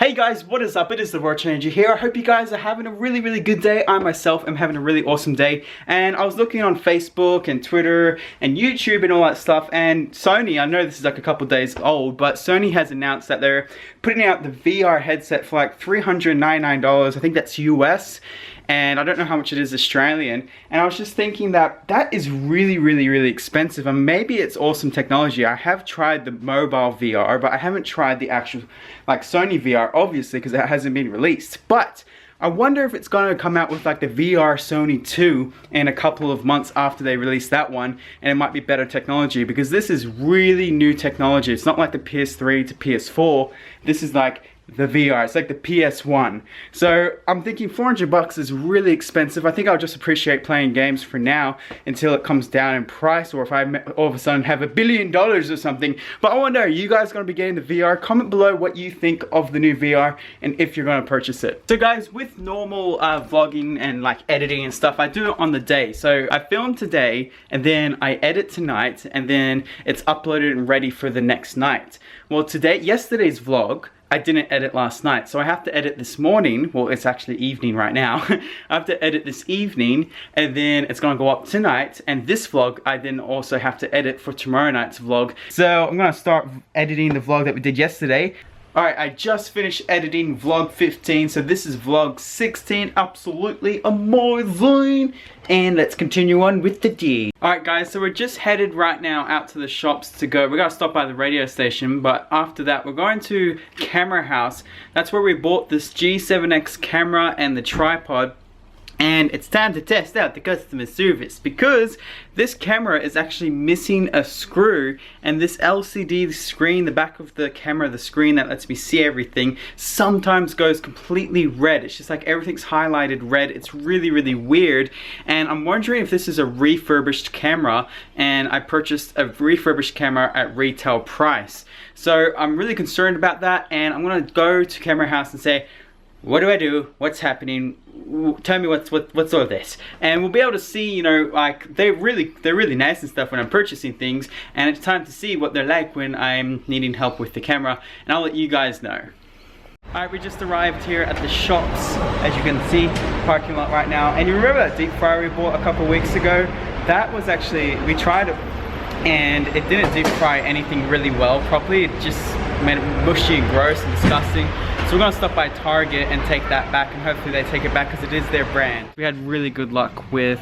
Hey guys, what is up? It is the World Changer here. I hope you guys are having a really good day. I myself am having a really awesome day. And I was looking on Facebook and Twitter and YouTube and all that stuff, and Sony, I know this is like a couple days old, but Sony has announced that they're putting out the VR headset for like $399. I think that's US. And I don't know how much it is Australian. And I was just thinking that that is really expensive, and maybe it's awesome technology. I have tried the mobile VR, but I haven't tried the actual like Sony VR, obviously, because it hasn't been released. But I wonder if it's going to come out with like the VR Sony 2 in a couple of months after they release that one, and it might be better technology, because this is really new technology. It's not like the PS3 to PS4. This is like the VR, it's like the PS1. So I'm thinking $400 is really expensive. I think I'll just appreciate playing games for now until it comes down in price, or if I all of a sudden have $1 billion or something. But I wonder, are you guys going to be getting the VR? Comment below what you think of the new VR and if you're going to purchase it. So guys, with normal vlogging and like editing and stuff, I do it on the day. So I film today and then I edit tonight, and then it's uploaded and ready for the next night. Well, yesterday's vlog, I didn't edit last night, so I have to edit this morning. Well, it's actually evening right now. I have to edit this evening, and then it's gonna go up tonight. And this vlog, I then also have to edit for tomorrow night's vlog. So I'm gonna start editing the vlog that we did yesterday. Alright, I just finished editing vlog 15, so this is vlog 16, absolutely amazing! And let's continue on with the day. Alright guys, so we're just headed right now out to the shops to go. We gotta stop by the radio station, but after that we're going to Camera House. That's where we bought this G7X camera and the tripod. And it's time to test out the customer service, because this camera is actually missing a screw, and this LCD screen, the back of the camera, the screen that lets me see everything, sometimes goes completely red. It's just like everything's highlighted red. It's really weird, and I'm wondering if this is a refurbished camera, and I purchased a refurbished camera at retail price. So I'm really concerned about that, and I'm gonna go to Camera House and say, what do I do? What's happening? Tell me what's all of this. And we'll be able to see, you know, like they're really nice and stuff when I'm purchasing things, and it's time to see what they're like when I'm needing help with the camera, and I'll let you guys know. Alright, we just arrived here at the shops, as you can see, parking lot right now. And you remember that deep fryer we bought a couple weeks ago? That was actually, we tried it and it didn't deep fry anything really well properly. It just made it mushy and gross and disgusting. So we're gonna stop by Target and take that back, and hopefully they take it back because it is their brand. We had really good luck with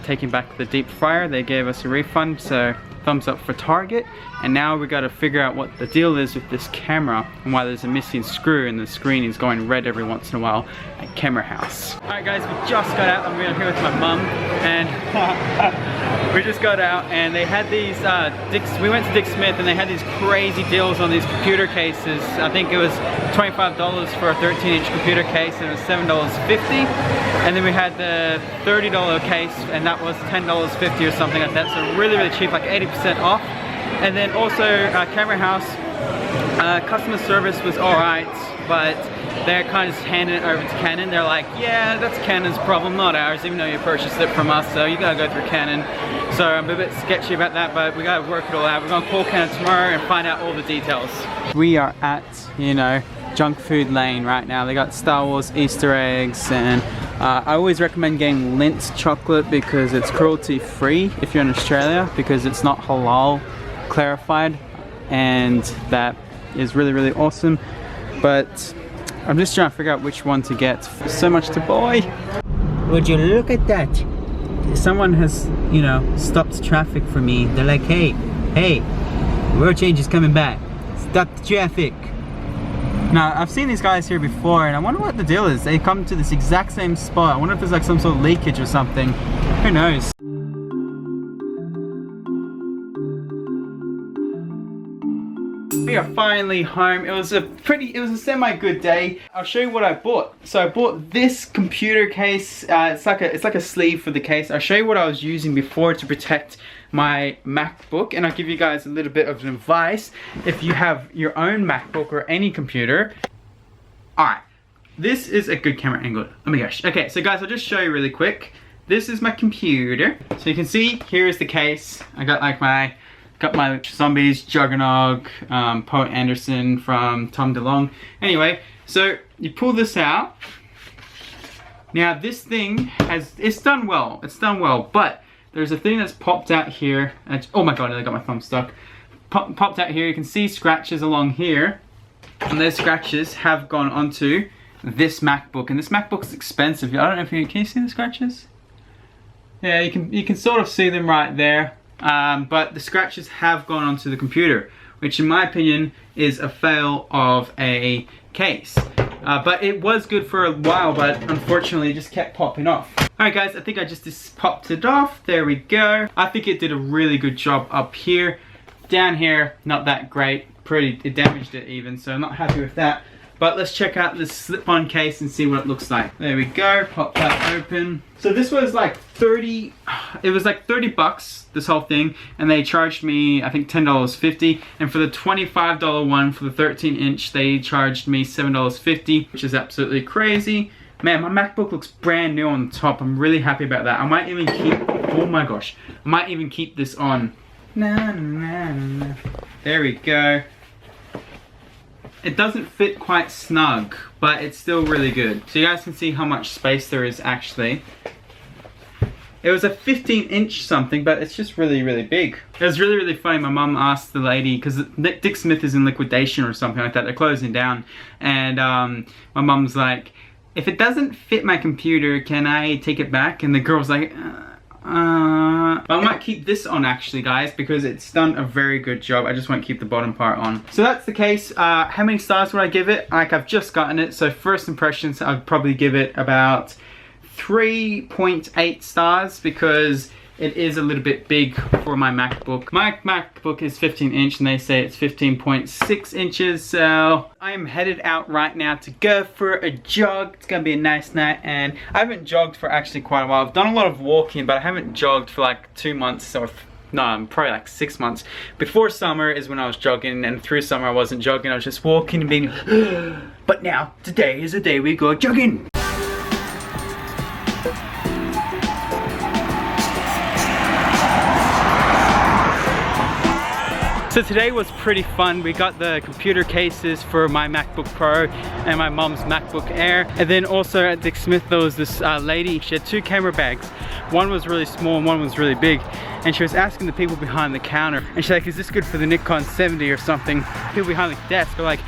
taking back the deep fryer. They gave us a refund, so thumbs up for Target. And now we gotta figure out what the deal is with this camera and why there's a missing screw and the screen is going red every once in a while at Camera House. Alright guys, we just got out. I'm here with my mum, and we just got out, and they had these we went to Dick Smith, and they had these crazy deals on these computer cases. I think it was $25 for a 13-inch computer case, and it was $7.50. And then we had the $30 case, and that was $10.50 or something like that. So really cheap, like 80% off. And then also Camera House, customer service was alright, but they're kind of just handing it over to Canon. They're like, yeah, that's Canon's problem, not ours, even though you purchased it from us, so you gotta go through Canon. So I'm a bit sketchy about that, but we gotta work it all out. We're gonna call Canon tomorrow and find out all the details. We are at, you know, junk food lane right now. They got Star Wars Easter eggs, and I always recommend getting Lindt chocolate because it's cruelty free if you're in Australia, because it's not halal clarified, and that is really awesome. But I'm just trying to figure out which one to get. So much to buy. Would you look at that? Someone has, you know, stopped traffic for me. They're like, hey, World Change is coming back. Stop the traffic. Now, I've seen these guys here before, and I wonder what the deal is. They come to this exact same spot. I wonder if there's like some sort of leakage or something. Who knows? We are finally home. It was a semi-good day. I'll show you what I bought. So I bought this computer case. It's like a sleeve for the case. I'll show you what I was using before to protect my MacBook, and I'll give you guys a little bit of advice if you have your own MacBook or any computer. Alright, this is a good camera angle. Oh my gosh. Okay, so guys, I'll just show you really quick. This is my computer. So you can see, here is the case. I got like my zombies, Juggernog, Poe Anderson from Tom DeLonge. Anyway, So you pull this out. Now this thing it's done well, but there's a thing that's popped out here. Oh my god, I got my thumb stuck. Popped out here, you can see scratches along here. And those scratches have gone onto this MacBook. And this MacBook's expensive. I don't know if can you see the scratches? Yeah, you can sort of see them right there. But the scratches have gone onto the computer, which in my opinion is a fail of a case. But it was good for a while, but unfortunately it just kept popping off. Alright guys, I think I just popped it off. There we go. I think it did a really good job up here. Down here, not that great. It damaged it even, so I'm not happy with that. But let's check out this slip-on case and see what it looks like. There we go, pop that open. So this was like 30 bucks, this whole thing, and they charged me, I think $10.50, and for the $25 one, for the 13-inch, they charged me $7.50, which is absolutely crazy. Man, my MacBook looks brand new on the top. I'm really happy about that. I might even keep, oh my gosh, I might even keep this on. There we go. It doesn't fit quite snug, but it's still really good. So you guys can see how much space there is actually. It was a 15-inch something, but it's just really, really big. It was really, really funny. My mum asked the lady, because Dick Smith is in liquidation or something like that. They're closing down. And my mum's like, if it doesn't fit my computer, can I take it back? And the girl's like, I might keep this on actually, guys, because it's done a very good job. I just won't keep the bottom part on. So that's the case. How many stars would I give it? Like, I've just gotten it, so first impressions, I'd probably give it about 3.8 stars because it is a little bit big for my MacBook. My MacBook is 15-inch and they say it's 15.6 inches, so I am headed out right now to go for a jog. It's gonna be a nice night, and I haven't jogged for actually quite a while. I've done a lot of walking, but I haven't jogged for like 2 months, or no, probably like 6 months. Before summer is when I was jogging, and through summer I wasn't jogging, I was just walking and being but now, today is the day we go jogging. So today was pretty fun. We got the computer cases for my MacBook Pro and my mom's MacBook Air. And then also at Dick Smith there was this lady, she had 2 camera bags. One was really small and one was really big. And she was asking the people behind the counter, and she's like, is this good for the Nikon 70 or something? People behind the desk were like,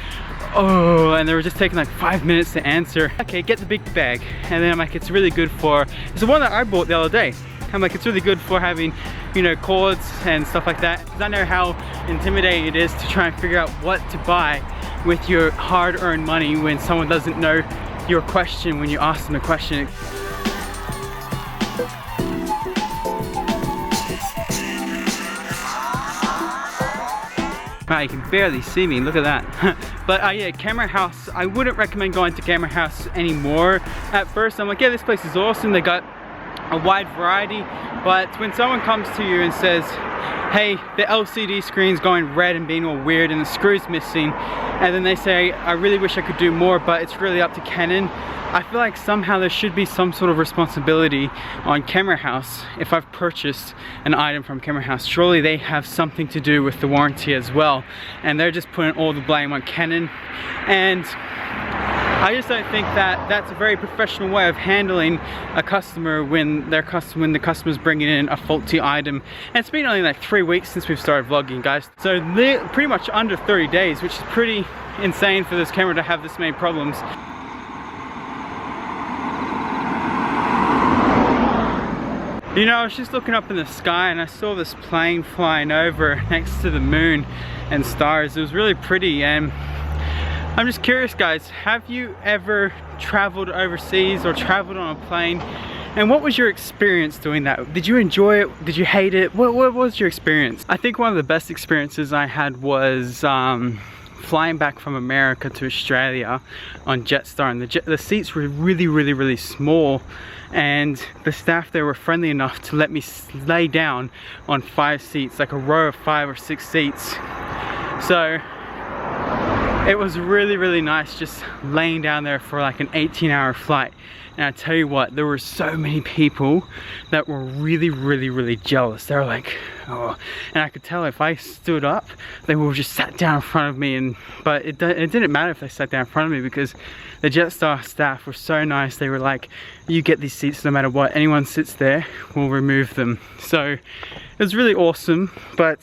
oh, and they were just taking like 5 minutes to answer. Okay, get the big bag. And then I'm like, it's really good for, it's the one that I bought the other day. I'm like, it's really good for having, you know, cords and stuff like that. Because I know how intimidating it is to try and figure out what to buy with your hard-earned money when someone doesn't know your question when you ask them a question. Wow, you can barely see me, look at that. But yeah, Camera House, I wouldn't recommend going to Camera House anymore. At first I'm like, yeah, this place is awesome, they got a wide variety, but when someone comes to you and says, hey, the LCD screen's going red and being all weird and the screw's missing, and then they say, I really wish I could do more, but it's really up to Canon, I feel like somehow there should be some sort of responsibility on Camera House. If I've purchased an item from Camera House, surely they have something to do with the warranty as well, and they're just putting all the blame on Canon. And I just don't think that that's a very professional way of handling a customer when the customer's bringing in a faulty item. And it's been only like 3 weeks since we've started vlogging, guys. So pretty much under 30 days, which is pretty insane for this camera to have this many problems. You know, I was just looking up in the sky and I saw this plane flying over next to the moon and stars. It was really pretty, and I'm just curious, guys, have you ever traveled overseas or traveled on a plane? And what was your experience doing that? Did you enjoy it? Did you hate it? What was your experience? I think one of the best experiences I had was flying back from America to Australia on Jetstar, and the seats were really, really, really small, and the staff there were friendly enough to let me lay down on 5 seats, like a row of 5 or 6 seats. So It was really, really nice just laying down there for like an 18-hour flight. And I tell you what, there were so many people that were really, really, really jealous. They were like, oh, and I could tell if I stood up, they would have just sat down in front of me. But it didn't matter if they sat down in front of me, because the Jetstar staff were so nice. They were like, you get these seats no matter what. Anyone sits there, we'll remove them. So it was really awesome, but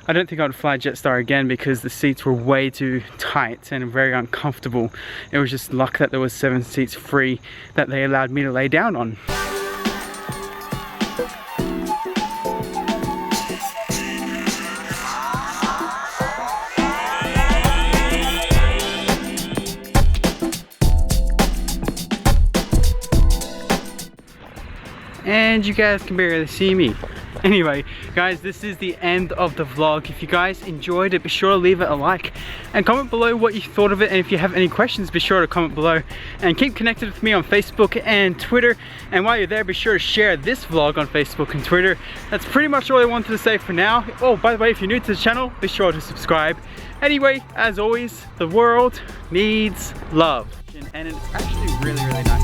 I don't think I would fly Jetstar again because the seats were way too tight and very uncomfortable. It was just luck that there was 7 seats free that they allowed me to lay down on. And you guys can barely see me. Anyway, guys, this is the end of the vlog. If you guys enjoyed it, be sure to leave it a like and comment below what you thought of it. And if you have any questions, be sure to comment below. And keep connected with me on Facebook and Twitter. And while you're there, be sure to share this vlog on Facebook and Twitter. That's pretty much all I wanted to say for now. Oh, by the way, if you're new to the channel, be sure to subscribe. Anyway, as always, the world needs love. And it's actually really, really nice.